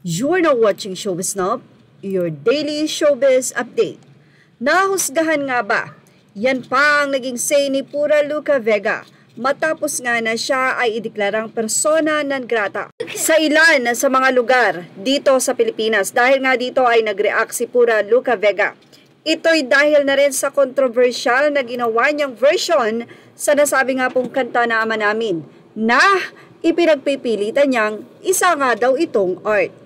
You're now watching Showbiz Snob, your daily showbiz update. Nahusgahan nga ba? Yan pa ang naging say ni Pura Luca Vega matapos nga na siya ay ideklarang persona non grata sa ilan sa mga lugar dito sa Pilipinas. Dahil nga dito ay nag-react si Pura Luca Vega. Ito'y dahil na rin sa controversial na ginawa niyang version sa nasabi nga pong kanta na Ama Namin na ipinagpipilitan niyang isa nga daw itong art.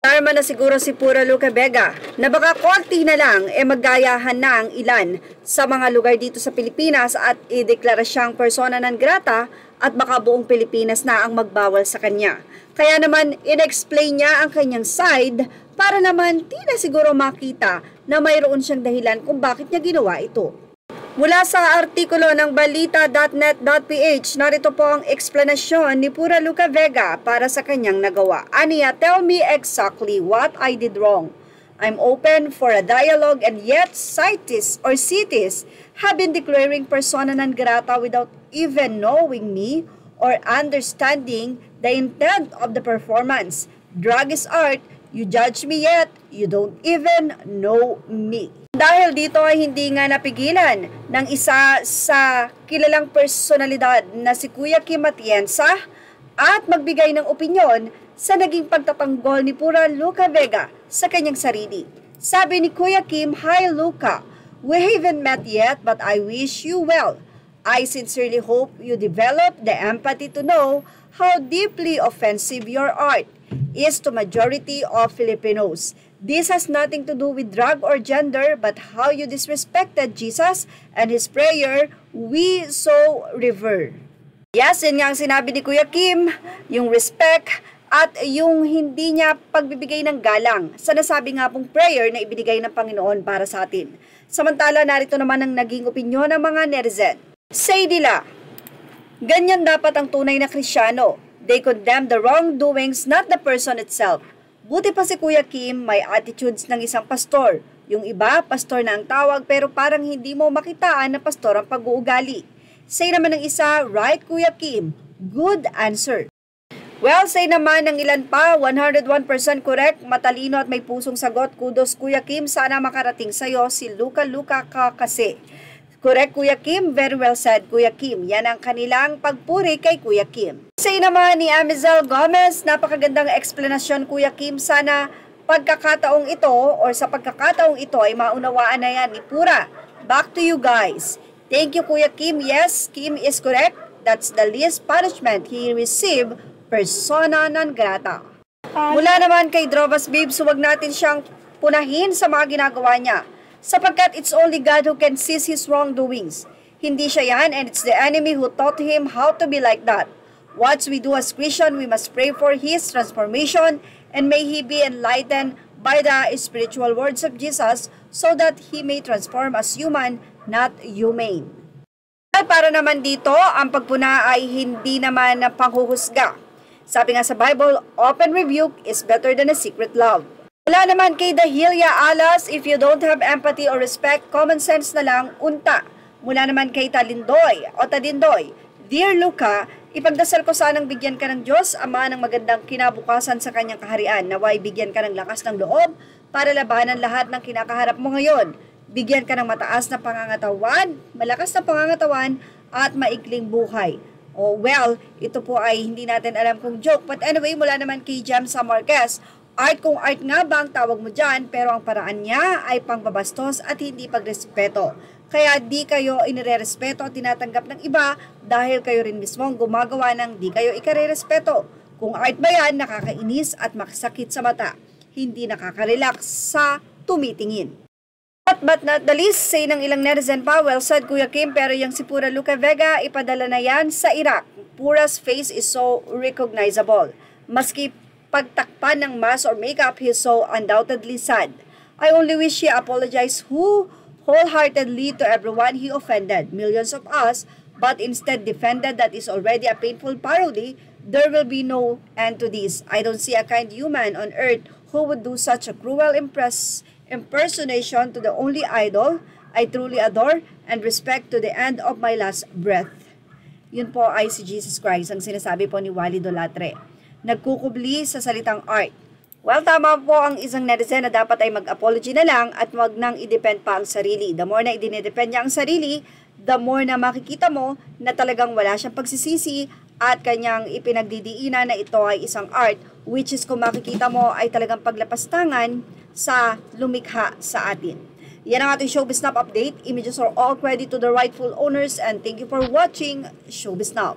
Tarma na siguro si Pura Luca Vega na baka konti na lang maggayahan na ang ilan sa mga lugar dito sa Pilipinas at ideklara siyang persona non grata at baka buong Pilipinas na ang magbawal sa kanya. Kaya naman in-explain niya ang kanyang side para naman tila siguro makita na mayroon siyang dahilan kung bakit niya ginawa ito. Mula sa artikulo ng balita.net.ph, narito po ang eksplanasyon ni Pura Luca Vega para sa kanyang nagawa. Aniya, tell me exactly what I did wrong. I'm open for a dialogue and yet cities have been declaring persona non grata without even knowing me or understanding the intent of the performance. Drag is art. You judge me yet, you don't even know me. Dahil dito ay hindi nga napigilan ng isa sa kilalang personalidad na si Kuya Kim Atienza at magbigay ng opinyon sa naging pagtatanggol ni Pura Luca Vega sa kanyang sarili. Sabi ni Kuya Kim, "Hi Luca, we haven't met yet but I wish you well. I sincerely hope you develop the empathy to know how deeply offensive your art is to majority of Filipinos. This has nothing to do with drag or gender, but how you disrespected Jesus and His prayer, we so revere." Yes, yun nga ang sinabi ni Kuya Kim, yung respect at yung hindi niya pagbibigay ng galang sa nasabi nga pong prayer na ibinigay ng Panginoon para sa atin. Samantala, narito naman ang naging opinyon ng mga netizen. Say nila, ganyan dapat ang tunay na Kristiyano. They condemn the wrongdoings, not the person itself. Buti pa si Kuya Kim, may attitudes ng isang pastor. Yung iba, pastor na ang tawag pero parang hindi mo makitaan na pastor ang pag-uugali. Say naman ng isa, right Kuya Kim, good answer. Well, say naman ng ilan pa, 101% correct, matalino at may pusong sagot. Kudos Kuya Kim, sana makarating sa'yo si Luca ka kasi. Correct, Kuya Kim. Very well said, Kuya Kim. Yan ang kanilang pagpuri kay Kuya Kim. Say naman ni Amizel Gomez, napakagandang eksplanasyon, Kuya Kim. Sana pagkakataong ito or sa pagkakataong ito ay maunawaan na yan ni Pura. Back to you guys. Thank you, Kuya Kim. Yes, Kim is correct. That's the least punishment he received, persona non grata. Mula naman kay Drovas Babes, huwag natin siyang punahin sa mga ginagawa niya. Sapagkat it's only God who can seize his wrongdoings. Hindi siya yan and it's the enemy who taught him how to be like that. What we do as Christian, we must pray for his transformation and may he be enlightened by the spiritual words of Jesus so that he may transform as human, not humane. At para naman dito, ang pagpuna ay hindi naman panghuhusga. Sabi nga sa Bible, open rebuke is better than a secret love. Wala naman kay Dahilia Alas, if you don't have empathy or respect, common sense na lang, unta. Mula naman kay Talindoy o Tadindoy, Dear Luca, ipagdasal ko sanang bigyan ka ng Diyos, Ama ng magandang kinabukasan sa kanyang kaharian. Naway bigyan ka ng lakas ng loob para labanan lahat ng kinakaharap mo ngayon. Bigyan ka ng mataas na pangangatawan, malakas na pangangatawan at maikling buhay. Oh well, ito po ay hindi natin alam kung joke. But anyway, mula naman kay Jamsa Marquez, art kung art nga ba ang tawag mo dyan, pero ang paraan niya ay pangbabastos at hindi pagrespeto. Kaya di kayo inirerespeto at tinatanggap ng iba dahil kayo rin mismo ang gumagawa ng di kayo ikarerespeto. Kung art ba yan, nakakainis at makasakit sa mata. Hindi nakaka-relax sa tumitingin. But not the least, say ng ilang netizen pa, well said Kuya Kim, pero yung si Pura Luca Vega, ipadala na yan sa Iraq. Pura's face is so recognizable. Maski pagtakpan ng mask or makeup, he is so undoubtedly sad. I only wish he apologized wholeheartedly to everyone he offended, millions of us, but instead defended that is already a painful parody. There will be no end to this. I don't see a kind human on earth who would do such a cruel impersonation to the only idol I truly adore and respect to the end of my last breath. Yun po ay si Jesus Christ, ang sinasabi po ni Wally Dolatre. Nagkukubli sa salitang art. Well, tama po ang isang netizen na dapat ay mag-apology na lang at wag nang i-depend pa ang sarili. The more na i-depend niya ang sarili, the more na makikita mo na talagang wala siyang pagsisisi at kanyang ipinagdidiinan na ito ay isang art, which is kung makikita mo ay talagang paglapastangan sa lumikha sa atin. Yan ang ating Showbiz Snap update. Images are all credit to the rightful owners and thank you for watching Showbiz Snap.